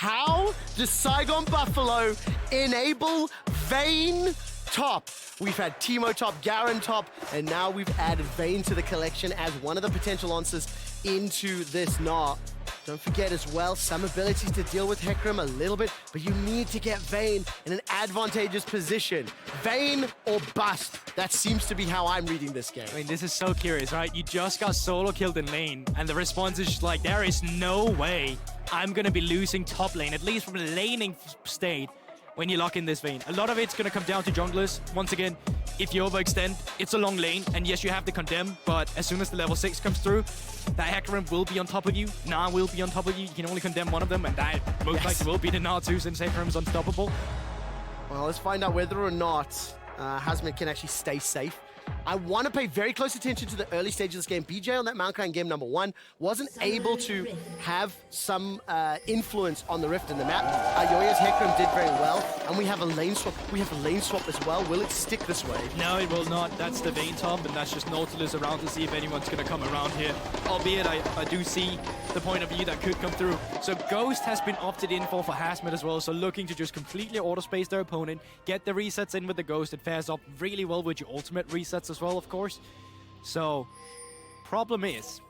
How does Saigon Buffalo enable Vayne top? We've had Teemo top, Garen top, and now we've added Vayne to the collection as one of the potential answers into this Gnar. Don't forget as well, some abilities to deal with Hecarim a little bit, but you need to get Vayne in an advantageous position. Vayne or bust. That seems to be how I'm reading this game. I mean, this is so curious, right? You just got solo killed in lane, and the response is just like, there is no way I'm gonna be losing top lane, at least from a laning state, when you lock in this Vayne. A lot of it's gonna come down to junglers. Once again, if you overextend, it's a long lane, and yes, you have to condemn, but as soon as the level 6 comes through, that Hecarim will be on top of you, Gnar will be on top of you, you can only condemn one of them, and that most likely will be the Gnar too, since Hecarim's unstoppable. Well, let's find out whether or not Hasmed can actually stay safe. I want to pay very close attention to the early stage of this game. BJ on that Maokai in game number 1 wasn't able to have some influence on the rift in the map. Elyoya's Hecarim did very well, and we have a lane swap. We have a lane swap as well. Will it stick this way? No, it will not. That's the Vayne top, and that's just Nautilus around to see if anyone's going to come around here. Albeit, I do see the point of view that could come through. So Ghost has been opted in for Hasmed as well, so looking to just completely auto-space their opponent, get the resets in with the Ghost. It fares up really well with your ultimate resets as well, of course. So, problem is,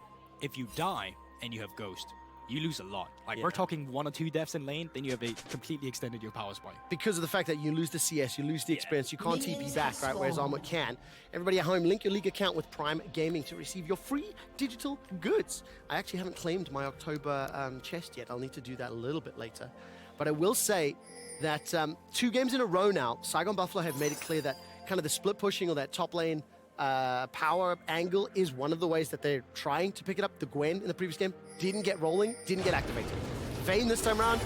if you die and you have Ghost, you lose a lot. Like, we're talking 1 or 2 deaths in lane, then you have completely extended your power spike. Because of the fact that you lose the CS, you lose the experience, you can't TP back, right? Whereas Armut can. Everybody at home, link your league account with Prime Gaming to receive your free digital goods. I actually haven't claimed my October chest yet. I'll need to do that a little bit later. But I will say that 2 games in a row now, Saigon Buffalo have made it clear that kind of the split pushing or that top lane power angle is one of the ways that they're trying to pick it up. The Gwen in the previous game didn't get rolling, didn't get activated. Vayne this time around,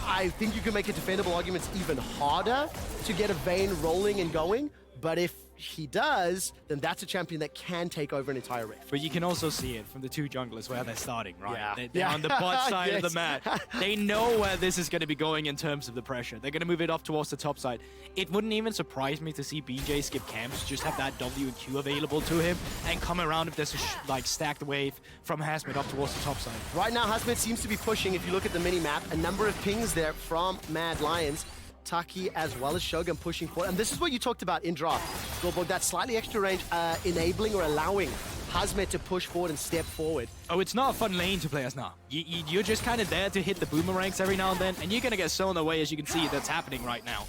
I think you can make a defendable argument it's even harder to get a Vayne rolling and going, but if he does, then that's a champion that can take over an entire rift. But you can also see it from the 2 junglers where they're starting, right? Yeah. They're on the bot side of the map. They know where this is going to be going in terms of the pressure. They're going to move it up towards the top side. It wouldn't even surprise me to see BJ skip camps, just have that W and Q available to him, and come around if there's a like stacked wave from Hasmed up towards the top side. Right now, Hasmed seems to be pushing, if you look at the mini-map, a number of pings there from Mad Lions. Taki as well as Shogun pushing forward. And this is what you talked about in draft. Goldberg, that slightly extra range enabling or allowing Hasmed to push forward and step forward. Oh, it's not a fun lane to play as now. You're just kind of there to hit the boomerangs every now and then, and you're going to get sewn away, as you can see that's happening right now.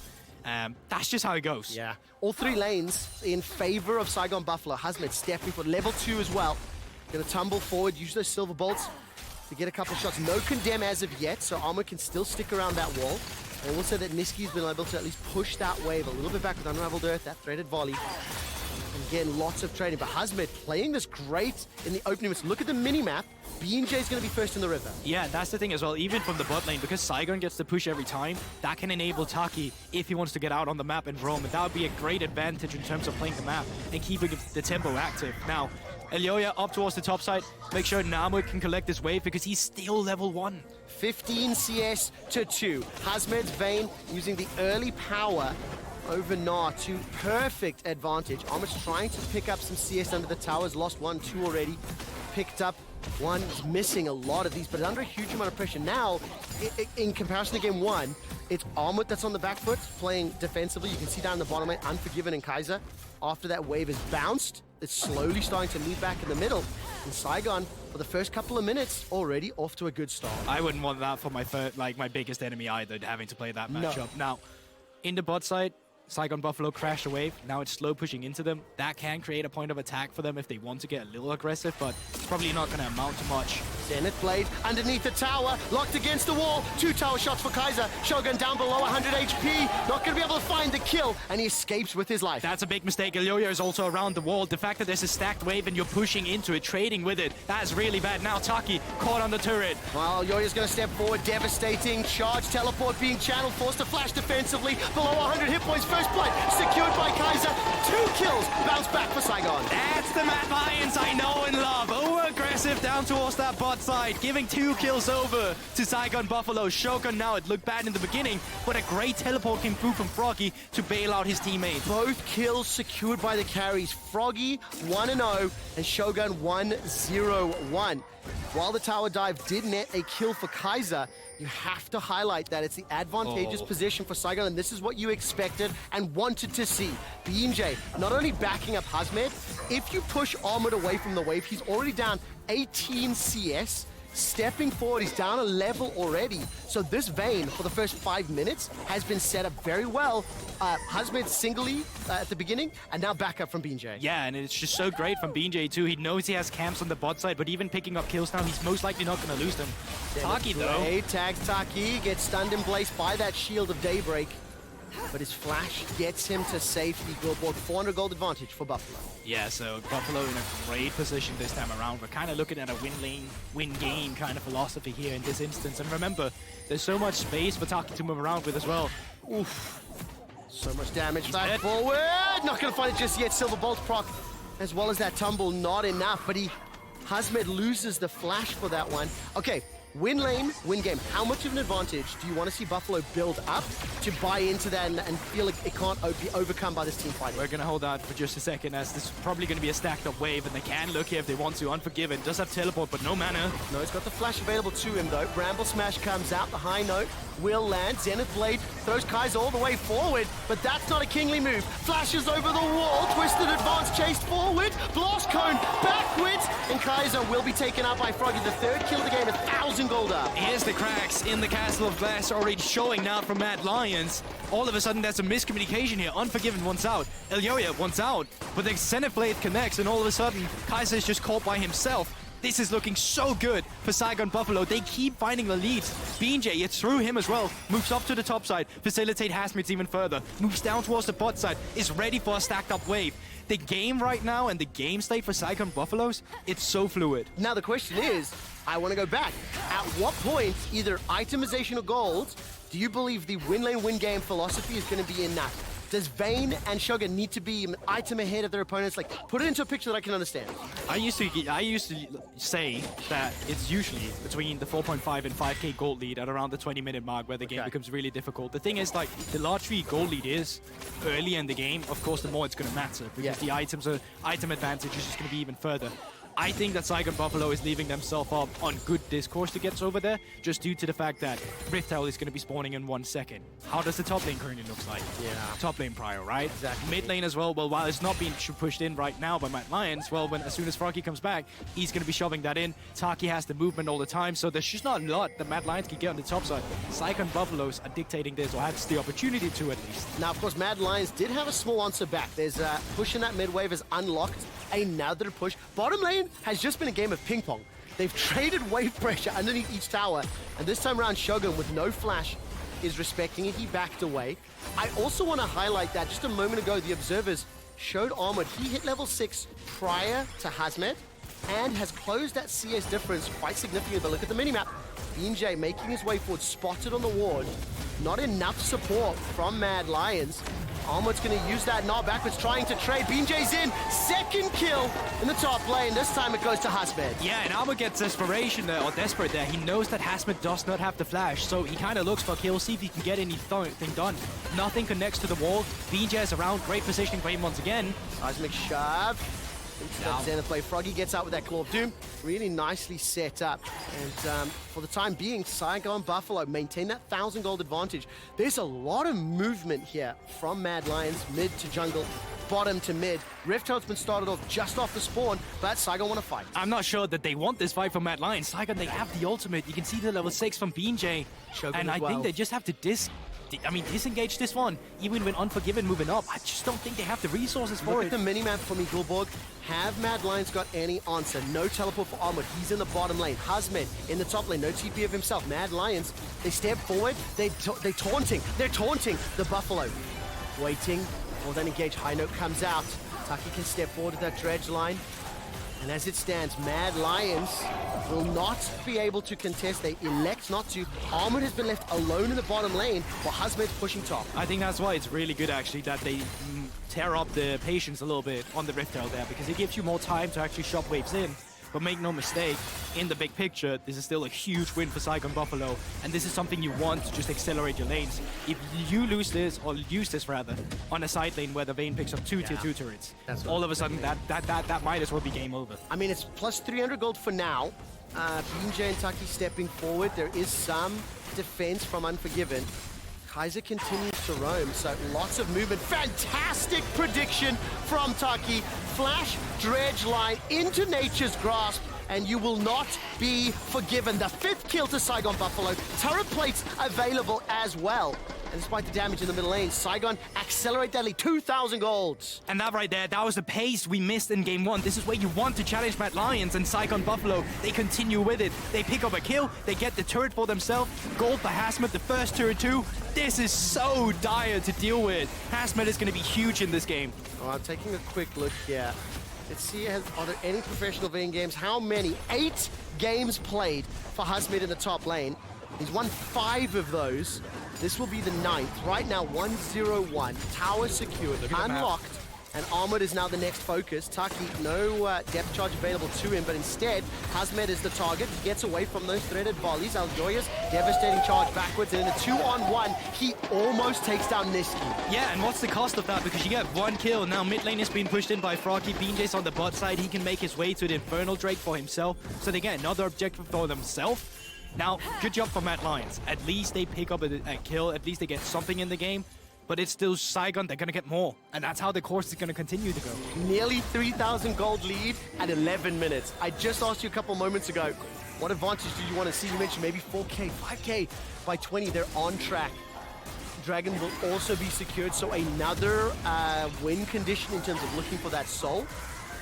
That's just how it goes. Yeah. All 3 lanes in favor of Saigon Buffalo. Hasmed stepping for level 2 as well. Going to tumble forward, use those silver bolts to get a couple of shots. No condemn as of yet, so Armut can still stick around that wall. And we'll say that Nisqy's been able to at least push that wave a little bit back with Unraveled Earth, that threaded volley. And again, lots of trading. But Hasmed playing this great in the opening minutes. Look at the mini-map. BNJ's going to be first in the river. Yeah, that's the thing as well. Even from the bot lane, because Saigon gets to push every time, that can enable Taki if he wants to get out on the map and roam. And that would be a great advantage in terms of playing the map and keeping the tempo active. Now, Elyoya up towards the top side. Make sure Armut can collect this wave because he's still level 1. 15 CS to 2. Hasmed's Vayne using the early power over Gnar to perfect advantage. Armut's trying to pick up some CS under the towers. Lost 1, 2 already. Picked up 1. He's missing a lot of these, but under a huge amount of pressure. Now, in comparison to game 1, it's Armut that's on the back foot, playing defensively. You can see down the bottom lane, Unforgiven and Kaiser. After that wave is bounced, it's slowly starting to move back in the middle. And Saigon, for the first couple of minutes, already off to a good start. I wouldn't want that for my biggest enemy either, having to play that matchup. No. Now, in the bot side, Saigon Buffalo crashed a wave. Now it's slow pushing into them. That can create a point of attack for them if they want to get a little aggressive, but it's probably not going to amount to much. Zenith Blade underneath the tower, locked against the wall. 2 tower shots for Kaiser. Shogun down below 100 HP. Not going to be able to find the kill, and he escapes with his life. That's a big mistake. Elyoya is also around the wall. The fact that there's a stacked wave and you're pushing into it, trading with it, that is really bad. Now Taki caught on the turret. Well, Elyoya's going to step forward. Devastating charge. Teleport being channeled. Forced to flash defensively. Below 100 hit points. First blood secured by Kaiser. 2 kills. Bounce back for Saigon. That's the Mad Lions I know and love. Over-aggressive down towards that bot side, giving 2 kills over to Saigon Buffalo. Shogun now, it looked bad in the beginning, but a great teleport came through from Froggy to bail out his teammate. Both kills secured by the carries. Froggy 1-0 and Shogun 1-0-1. While the tower dive did net a kill for Kaiser, you have to highlight that it's the advantageous position for Saigon, and this is what you expected and wanted to see. BNJ not only backing up Hasmed, if you push Armut away from the wave, he's already down 18 CS. Stepping forward, he's down a level already. So this Vayne, for the first 5 minutes, has been set up very well. Hasmed singly at the beginning, and now back up from BNJ. Yeah, and it's just so great from BNJ too. He knows he has camps on the bot side, but even picking up kills now, he's most likely not going to lose them. Taki, though. Great tags Taki, gets stunned in place by that Shield of Daybreak. But his flash gets him to safety. Billboard 400 gold advantage for Buffalo. Yeah, so Buffalo in a great position this time around. We're kind of looking at a win lane, win game kind of philosophy here in this instance. And remember, there's so much space for Taki to move around with as well. Oof. So much damage. He's Back dead. forward. Not going to find it just yet. Silver Bolt proc, as well as that tumble, not enough. But Hasmed loses the flash for that one. Okay. Win lane, win game. How much of an advantage do you want to see Buffalo build up to buy into that and feel like it can't be overcome by this team fight? We're going to hold out for just a second, as this is probably going to be a stacked up wave, and they can look here if they want to. Unforgiven does have teleport, but no mana. No, he's got the flash available to him, though. Bramble Smash comes out. The high note will land. Zenith Blade throws Kaiser all the way forward, but that's not a kingly move. Flashes over the wall. Twisted advance chased forward. Blast Cone backwards, and Kaiser will be taken out by Froggy. The third kill of the game, 1,000 gold up. Here's the cracks in the Castle of Glass already showing now from Mad Lions. All of a sudden, there's a miscommunication here. Unforgiven wants out. Elyoya wants out. But the Zenith Blade connects, and all of a sudden, Kaiser is just caught by himself. This is looking so good for Saigon Buffalo. They keep finding the leads. BNJ, it's through him as well. Moves up to the top side. Facilitate Hasmed even further. Moves down towards the bot side. Is ready for a stacked up wave. The game right now and the game state for Saigon Buffaloes, it's so fluid. Now the question is, I want to go back. At what point, either itemization or gold, do you believe the win lane, win game philosophy is going to be enough? Does Vayne and Shogun need to be an item ahead of their opponents? Like, put it into a picture that I can understand. I used to say that it's usually between the 4.5 and 5k gold lead at around the 20-minute mark where the game becomes really difficult. The thing is, like, the larger your gold lead is early in the game, of course, the more it's going to matter, because the item advantage is just going to be even further. I think that Saigon Buffalo is leaving themselves up on good discourse to get over there, just due to the fact that Rift Tower is going to be spawning in 1 second. How does the top lane currently look like? Yeah. Top lane prior, right? Exactly. Mid lane as well, while it's not being pushed in right now by Mad Lions, well, as soon as Froggy comes back, he's going to be shoving that in. Taki has the movement all the time, so there's just not a lot that Mad Lions can get on the top side. Saigon Buffaloes are dictating this, or has the opportunity to at least. Now, of course, Mad Lions did have a small answer back. There's pushing that mid wave is unlocked. Another push. Bottom lane has just been a game of ping pong. They've traded wave pressure underneath each tower, and this time around Shogun with no flash is respecting it. He backed away. I also want to highlight that just a moment ago, the observers showed Armut. He hit level 6 prior to Hasmed and has closed that CS difference quite significantly. But look at the minimap. BNJ making his way forward, spotted on the ward. Not enough support from Mad Lions. Armut's going to use that Gnar backwards, trying to trade. BNJ's in. Second kill in the top lane. This time it goes to Hasmed. Yeah, and Armut gets desperation there, or desperate there. He knows that Hasmed does not have the flash, so he kind of looks for kills, see if he can get anything done. Nothing connects to the wall. BNJ is around. Great positioning for him once again. Seismic shove. Zenith Blade. Froggy gets out with that Claw of Doom. Really nicely set up. And for the time being, Saigon Buffalo maintain that 1,000 gold advantage. There's a lot of movement here from Mad Lions, mid to jungle, bottom to mid. Rift Toad's been started off just off the spawn, but Saigon want to fight. I'm not sure that they want this fight from Mad Lions. Saigon, they have the ultimate. You can see the level 6 from BNJ. Shogun and as I well. think they just have to disengage this one. Even with Unforgiven moving up, I just don't think they have the resources for Look it. at the minimap for me, Gulborg. Have Mad Lions got any answer? No teleport for Armut. He's in the bottom lane. Hasmed in the top lane. No TP of himself. Mad Lions, they step forward. They're taunting. They're taunting the Buffalo. Waiting. Well, then engage. High note comes out. Taki can step forward to that dredge line. And as it stands, Mad Lions will not be able to contest. They elect not to. Armut has been left alone in the bottom lane while Hasmed's pushing top. I think that's why it's really good, actually, that they tear up the patience a little bit on the Rift Tower there, because it gives you more time to actually shove waves in. But make no mistake, in the big picture, this is still a huge win for Saigon Buffalo, and this is something you want to just accelerate your lanes. If you lose this, or use this rather, on a side lane where the Vayne picks up two tier 2 turrets, all of a sudden that might as well be game over. I mean, it's plus 300 gold for now. BJ and Taki stepping forward. There is some defense from Unforgiven. Kaiser continues to roam, so lots of movement. Fantastic prediction from Taki. Flash dredge line into Nature's Grasp, and you will not be forgiven. The 5th kill to Saigon Buffalo. Turret plates available as well. And despite the damage in the middle lane, Saigon accelerate that lead, 2,000 golds. And that right there, that was the pace we missed in game 1. This is where you want to challenge Mad Lions, and Saigon Buffalo, they continue with it. They pick up a kill, they get the turret for themselves. Gold for Hasmed, the first turret too. This is so dire to deal with. Hasmed is going to be huge in this game. Oh, I'm taking a quick look here. Let's see, are there any professional Vayne games? How many? 8 games played for Hasmed in the top lane. He's won 5 of those. This will be the 9th. Right now, 1-0-1. Tower secured, unlocked, and Armut is now the next focus. Taki, no depth charge available to him, but instead, Hasmed is the target. He gets away from those threaded volleys. Elyoya's devastating charge backwards, and in a 2-on-1, he almost takes down Nisqy. Yeah, and what's the cost of that? Because you get 1 kill. Now mid lane is being pushed in by Froggy. BJ's on the bot side. He can make his way to the Infernal Drake for himself, so they get another objective for themselves. Now, good job for Mad Lions. At least they pick up a kill. At least they get something in the game. But it's still Saigon. They're going to get more. And that's how the course is going to continue to go. Nearly 3,000 gold lead at 11 minutes. I just asked you a couple moments ago, what advantage do you want to see? You mentioned maybe 4K, 5K by 20. They're on track. Dragon will also be secured. So another win condition in terms of looking for that soul.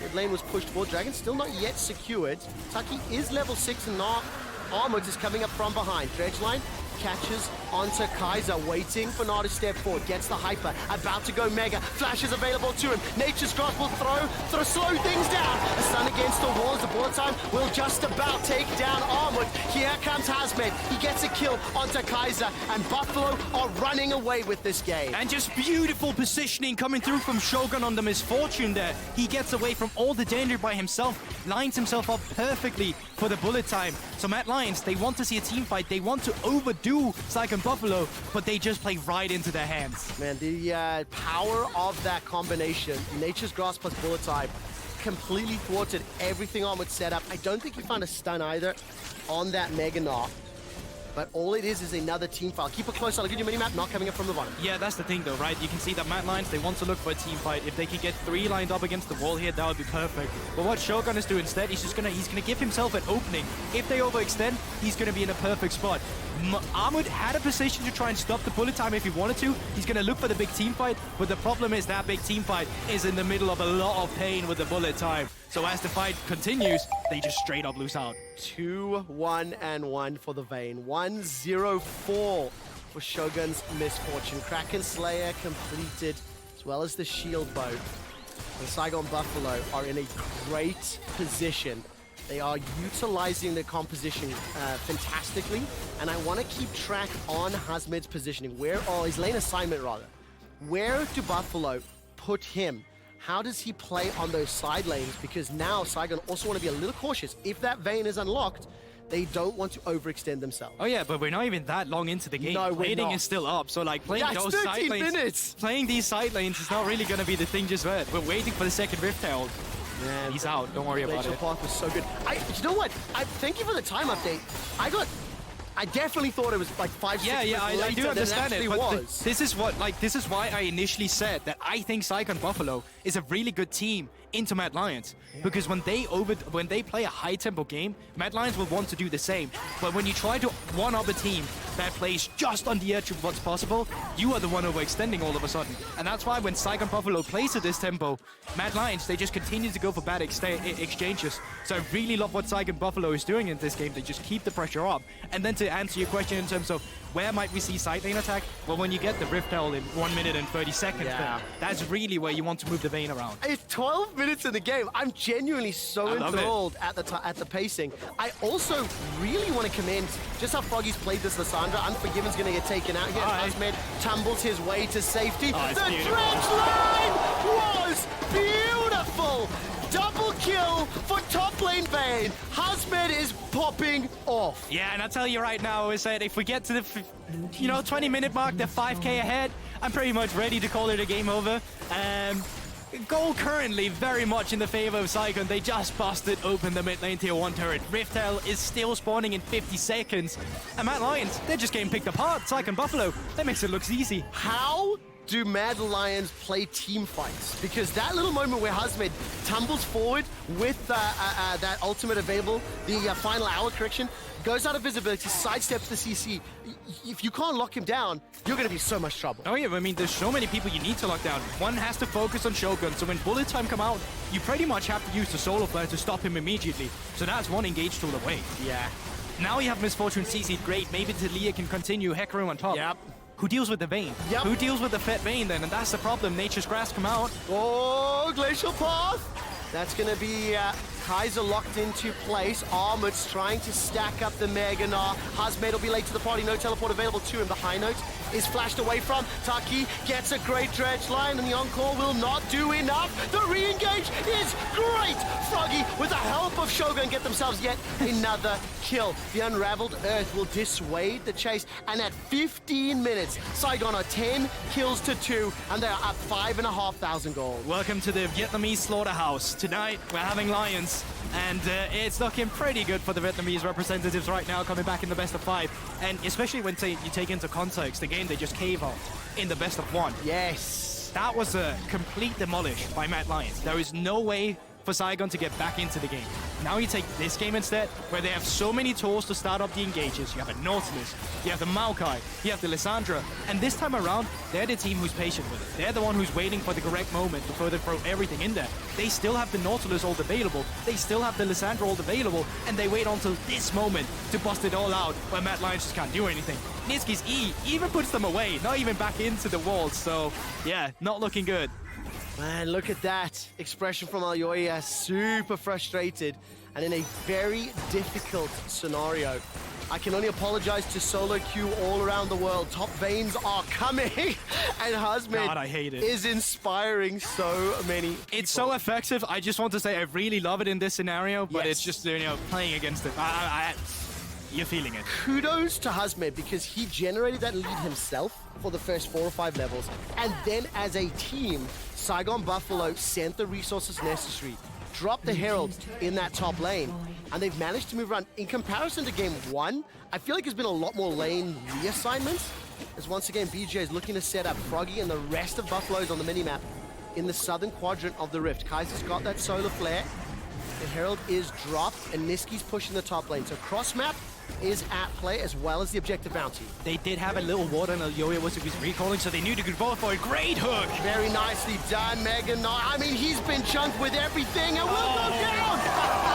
Mid lane was pushed forward. Dragon still not yet secured. Taki is level 6 and not. Armut is coming up from behind. Dredge line catches onto Kaiser, waiting for Gnar to step forward. Gets the hyper, about to go mega. Flash is available to him. Nature's Grasp will slow things down. A stun against the walls. The bullet time will just about take down Armut. Here comes Hasmed. He gets a kill onto Kaiser, and Buffalo are running away with this game. And just beautiful positioning coming through from Shogun on the MissFortune there. He gets away from all the danger by himself, lines himself up perfectly for the bullet time. So Mad Lions, they want to see a team fight. They want to overdo Saigon Buffalo, but they just play right into their hands. Man, the power of that combination, Nature's Grasp plus bullet time, completely thwarted everything Armut set up. I don't think he found a stun either on that Mega Gnar. But all it is another team fight. Keep a close eye. Look at your minimap, not coming up from the bottom. Yeah, that's the thing though, right? You can see that Mad Lions, they want to look for a team fight. If they can get 3 lined up against the wall here, that would be perfect. But what Shogun is doing instead, he's gonna give himself an opening. If they overextend, he's gonna be in a perfect spot. Armut had a position to try and stop the bullet time if he wanted to. He's gonna look for the big team fight, but the problem is that big team fight is in the middle of a lot of pain with the bullet time. So as the fight continues, they just straight up lose out. 2-1-1 for the Vayne. 1-0-4 for Shogun's MissFortune. Kraken Slayer completed, as well as the shield bow. The Saigon Buffalo are in a great position. They are utilizing the composition fantastically, and I want to keep track on Hasmed's positioning. His lane assignment rather. Where do Buffalo put him? How does he play on those side lanes? Because now Saigon also want to be a little cautious. If that Vayne is unlocked, they don't want to overextend themselves. Oh yeah, but we're not even that long into the game. No, we're Plating not. is still up, so like playing those side lanes, playing these side lanes is not really gonna be the thing just yet. We're waiting for the second Rift Herald. Man, he's out. Don't worry about it. Path was so good. You know what? Thank you for the time update. I definitely thought it was like 5-6 I do understand it, but this is why I initially said that I think Saigon Buffalo is a really good team into Mad Lions, because when they play a high tempo game, Mad Lions will want to do the same. But when you try to one-up a team that plays just on the edge of what's possible, you are the one overextending all of a sudden. And that's why when Saigon Buffalo plays at this tempo, Mad Lions, they just continue to go for bad exchanges. So I really love what Saigon Buffalo is doing in this game. They just keep the pressure up. And then to answer your question in terms of where might we see side lane attack? Well, when you get the Rift Herald in 1 minute and 30 seconds, that's really where you want to move the Vayne around. It's 12 minutes in the game. I'm genuinely so enthralled at the pacing. I also really want to commend just how Froggy's played this Lissandra. Unforgiven's going to get taken out here. Hasmed tumbles his way to safety. The dredge line was beautiful. Double kill for top lane Vayne. Hasmed is popping off. Yeah, and I'll tell you right now is that if we get to the 20-minute mark, they're 5K ahead. I'm pretty much ready to call it a game over. Goal currently very much in the favor of Saigon. They just busted open the mid lane tier 1 turret. Rift Hell is still spawning in 50 seconds. And Mad Lions, they're just getting picked apart. Saigon Buffalo, that makes it look easy. How do Mad Lions play team fights? Because that little moment where Hasmed tumbles forward with that ultimate available, the final hour correction, goes out of visibility, sidesteps the CC. If you can't lock him down, you're going to be so much trouble. Oh yeah, I mean, there's so many people you need to lock down. One has to focus on Shogun, so when bullet time come out, you pretty much have to use the solo flare to stop him immediately. So that's one engage tool away. Yeah. Now you have MissFortune CC'd, great. Maybe Taliyah can continue, Hecarim on top. Yep. Who deals with the Vayne? Yep. Who deals with the Fed Vayne then? And that's the problem. Nature's Grass come out. Oh, Glacial Path! That's going to be Kaiser locked into place. Armut's trying to stack up the Mega Gnar. Hasmed will be late to the party. No teleport available to him. The high note is flashed away from. Taki gets a great dredge line, and the encore will not do enough. The re-engage is great. Froggy, with the help of Shogun, get themselves yet another kill. The Unraveled Earth will dissuade the chase, and at 15 minutes, Saigon are 10 kills to 2, and they are up 5,500 gold. Welcome to the Vietnamese slaughterhouse. Tonight, we're having Lions, and it's looking pretty good for the Vietnamese representatives right now, coming back in the best of 5. And especially when you take into context the game they just cave on in the best of 1. Yes. That was a complete demolish by Mad Lions. There is no way for Saigon to get back into the game. Now you take this game instead, where they have so many tools to start up the engages. You have a Nautilus, you have the Maokai, you have the Lissandra, and this time around, they're the team who's patient with it. They're the one who's waiting for the correct moment before they throw everything in there. They still have the Nautilus all available, they still have the Lissandra all available, and they wait until this moment to bust it all out, where Mad Lions just can't do anything. Nisqy's E even puts them away, not even back into the walls, so yeah, not looking good. Man, look at that expression from Elyoya, super frustrated and in a very difficult scenario. I can only apologize to solo queue all around the world. Top Vaynes are coming, and Hasmed God, I hate it. is inspiring so many people. It's so effective. I just want to say I really love it in this scenario, but Yes. it's just, you know, playing against it. You're feeling it. Kudos to Hasmed because he generated that lead himself for the first 4 or 5 levels, and then as a team, Saigon Buffalo sent the resources necessary, dropped the Herald in that top lane, and they've managed to move around. In comparison to game 1, I feel like there's been a lot more lane reassignments, as once again BJ is looking to set up Froggy and the rest of Buffalo's on the minimap in the southern quadrant of the Rift. Kaiser's got that solar flare, the Herald is dropped, and Nisqy's pushing the top lane, so cross map is at play, as well as the objective bounty. They did have a little ward on Elyoya was recalling, so they knew they could go for a great hook. Very nicely done, Mega Gnar. I mean, he's been chunked with everything, and will go down!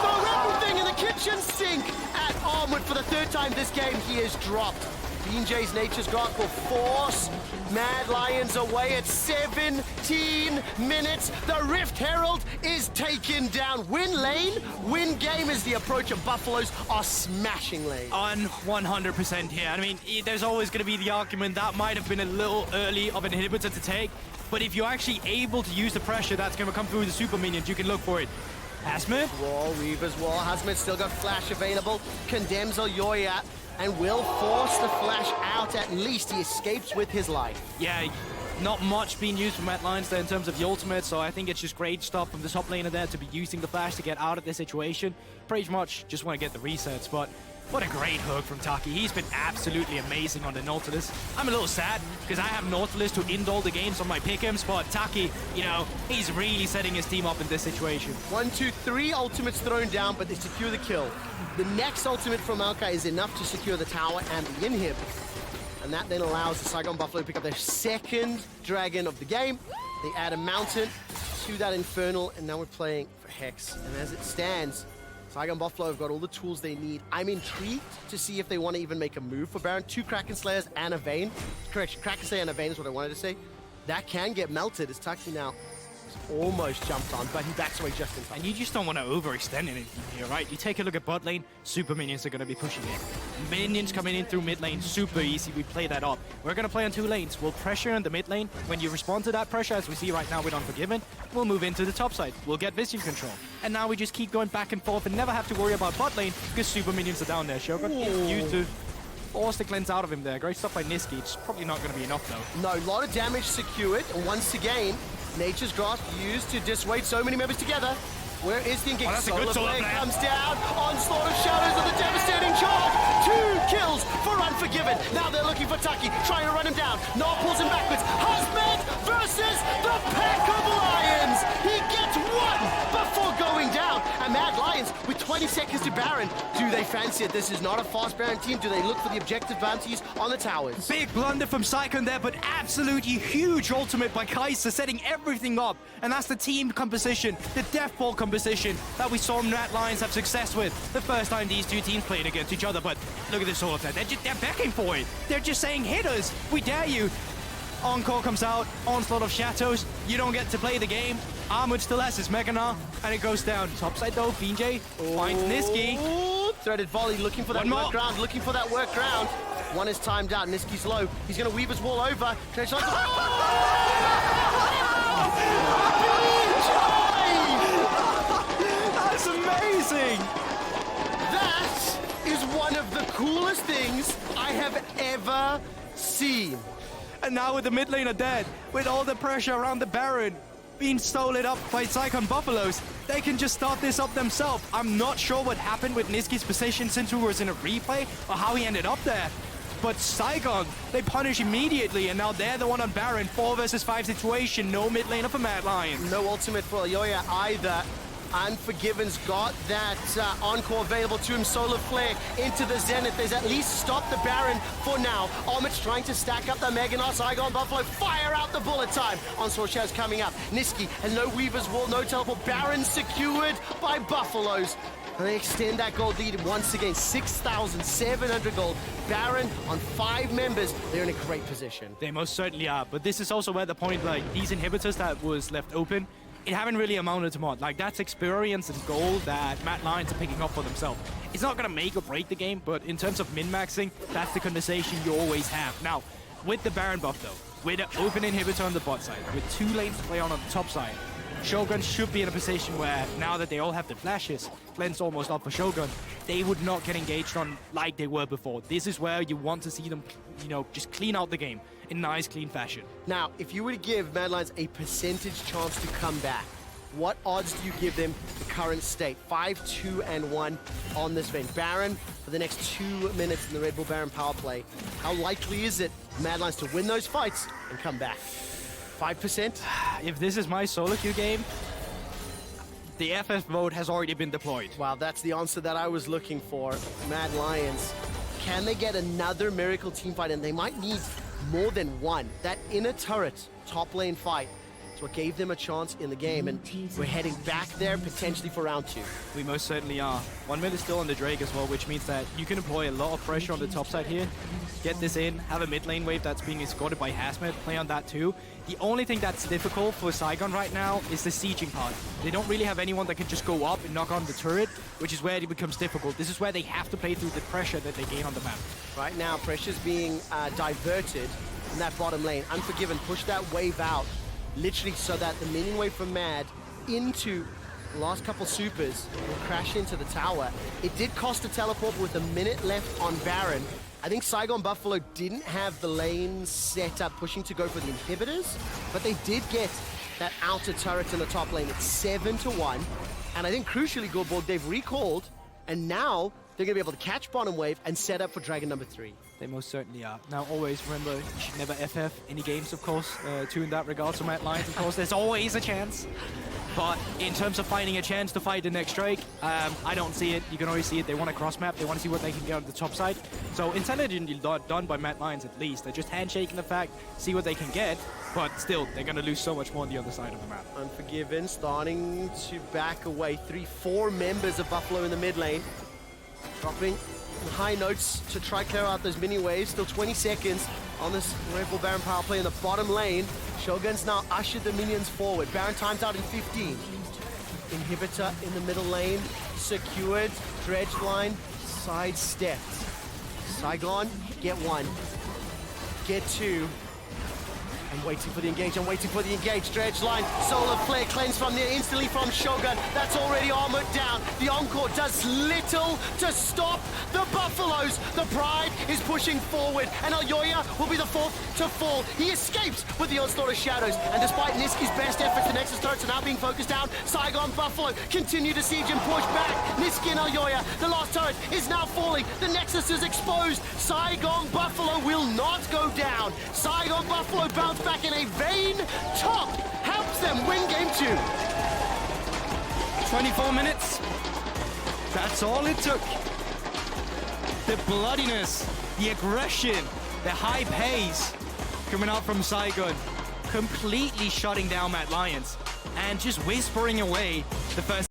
Throw everything in the kitchen sink at Armut for the 3rd time this game. He is dropped. BJ's Nature's God will force Mad Lions away at 17 minutes. The Rift Herald is taken down. Win lane, win game is the approach, and Buffaloes are smashing lane. On 100% here. I mean, there's always going to be the argument that might have been a little early of an inhibitor to take, but if you're actually able to use the pressure that's going to come through the super minions, you can look for it. Hasmed? Wall, Reaver's Wall. Hasmed still got flash available. Condemns Elyoya and will force the flash out. At least he escapes with his life. Yeah, not much being used from Mad Lions there in terms of the ultimate, so I think it's just great stuff from the top laner there to be using the flash to get out of this situation. Pretty much just want to get the resets, but what a great hook from Taki. He's been absolutely amazing on the Nautilus. I'm a little sad because I have Nautilus to end all the games on my pick'ems, but Taki, you know, he's really setting his team up in this situation. 1, 2, 3 ultimates thrown down, but they secure the kill. The next ultimate from Maokai is enough to secure the tower and the inhib. And that then allows the Saigon Buffalo to pick up their 2nd dragon of the game. They add a mountain to that Infernal, and now we're playing for Hex. And as it stands, Saigon Buffalo have got all the tools they need. I'm intrigued to see if they want to even make a move for Baron. 2 Kraken Slayers and a Vayne. Correction, Kraken Slayer and a Vayne is what I wanted to say. That can get melted as Taki now almost jumped on, but he backs away just in time. And you just don't want to overextend anything here, right? You take a look at bot lane, super minions are going to be pushing it. Minions coming in through mid lane, super easy. We play that up. We're going to play on 2 lanes. We'll pressure on the mid lane. When you respond to that pressure, as we see right now with Unforgiven, we'll move into the top side. We'll get vision control. And now we just keep going back and forth and never have to worry about bot lane because super minions are down there. Shogun is used to force the cleanse out of him there. Great stuff by Nisqy. It's probably not going to be enough though. No, a lot of damage secured, and once again, Nature's Grasp used to dissuade so many members together. Where is the engagement? That's a good solo play. Comes down. Onslaught of Shadows with a devastating charge. 2 kills for Unforgiven. Now they're looking for Taki, trying to run him down. Gnar pulls him backwards. Hasmed versus the Pack of Lions. He gets 1 before going down. And Mad Lions with 20 seconds to Baron. Do they fancy it? This is not a fast Baron team. Do they look for the objective bounties on the towers? Big blunder from Saigon there, but absolutely huge ultimate by Kaiser, setting everything up. And that's the team composition, the death ball composition that we saw Mad Lions have success with the first time these two teams played against each other. But look at this all of that. They're begging for it. They're just saying, hit us. We dare you. Encore comes out, Onslaught of Shadows. You don't get to play the game. Armut still has his Mega Gnar, and it goes down. Topside though, Vayne finds Nisqy. Threaded volley, looking for that workaround, looking for that workaround. One is timed out, Nisqy's low. He's gonna weave his wall over. That's amazing! That is one of the coolest things I have ever seen. And now with the mid laner dead, with all the pressure around the Baron being stolen up by Saigon Buffaloes, they can just start this up themselves. I'm not sure what happened with Nisqy's position since we was in a replay or how he ended up there. But Saigon, they punish immediately, and now they're the one on Baron. 4 versus 5 situation, no mid laner for Mad Lions. No ultimate for Elyoya either. Unforgiven's got that encore available to him. Solar Flare into the Zenith. There's at least stopped the Baron for now. Armut's trying to stack up the Mega Gnar. Saigon Buffalo fire out the bullet time. Onslaught Shadows coming up. Nisqy has no Weaver's Wall, no teleport. Baron secured by Buffaloes. And they extend that gold lead once again. 6,700 gold. Baron on 5 members. They're in a great position. They most certainly are. But this is also where the point, like, these inhibitors that was left open, it haven't really amounted to much. Like, that's experience and gold that Mad Lions are picking up for themselves. It's not going to make or break the game, but in terms of min-maxing, that's the conversation you always have. Now, with the Baron buff, though, with an open inhibitor on the bot side, with 2 lanes to play on the top side, Shogun should be in a position where, now that they all have the flashes, Glenn's almost up for Shogun, they would not get engaged on like they were before. This is where you want to see them, you know, just clean out the game in nice, clean fashion. Now, if you were to give Mad Lions a percentage chance to come back, what odds do you give them the current state? 5-2-1 on this Vayne. Baron for the next 2 minutes in the Red Bull Baron power play. How likely is it Mad Lions to win those fights and come back? 5%? If this is my solo queue game, the FF vote has already been deployed. Wow, that's the answer that I was looking for. Mad Lions, can they get another miracle team fight? And they might need more than one. That inner turret top lane fight is what gave them a chance in the game, and we're heading back there potentially for round 2. We most certainly are. 1 minute still on the Drake as well, which means that you can employ a lot of pressure on the top side here. Get this in, have a mid lane wave that's being escorted by Hasmed, play on that too. The only thing that's difficult for Saigon right now is the sieging part. They don't really have anyone that can just go up and knock on the turret, which is where it becomes difficult. This is where they have to play through the pressure that they gain on the map. Right now, pressure's being diverted in that bottom lane. Unforgiven, push that wave out, literally so that the minion wave from Mad into the last couple supers will crash into the tower. It did cost a teleport, but with a minute left on Baron, I think Saigon Buffalo didn't have the lane set up pushing to go for the inhibitors, but they did get that outer turret in the top lane. It's 7-1, and I think crucially, Goldborg, they've recalled, and now they're going to be able to catch bottom wave and set up for Dragon number 3. They most certainly are. Now, always remember, you should never FF any games, of course, too, in that regard. So Mad Lions, of course, there's always a chance. But in terms of finding a chance to fight the next Drake, I don't see it. You can always see it. They want to cross-map. They want to see what they can get on the top side. So intelligently done by Mad Lions, at least. They're just handshaking the fact, see what they can get. But still, they're going to lose so much more on the other side of the map. Unforgiven starting to back away. 3-4 members of Buffalo in the mid lane. Dropping high notes to try clear out those mini waves. Still 20 seconds on this Red Bull Baron power play in the bottom lane. Shogun's now ushered the minions forward. Baron times out in 15. Inhibitor in the middle lane. Secured. Dredge line. Sidestepped. Saigon, get 1. Get 2. I'm waiting for the engage, I'm waiting for the engage. Dredge line, Solar Flare, cleanse from near, instantly from Shogun. That's already Armut down. The Encore does little to stop the Buffaloes. The Pride is pushing forward, and Elyoya will be the fourth to fall. He escapes with the onslaught of shadows, and despite Nisqy's best efforts, the Nexus turrets are now being focused down. Saigon Buffalo continue to siege and push back. Nisqy and Elyoya, the last turret is now falling. The Nexus is exposed. Saigon Buffalo will not go down. Saigon Buffalo bounce back in a Vayne top helps them win game 2. 24 minutes. That's all it took. The bloodiness, the aggression, the high pace coming out from Saigon, completely shutting down Mad Lions and just whispering away the first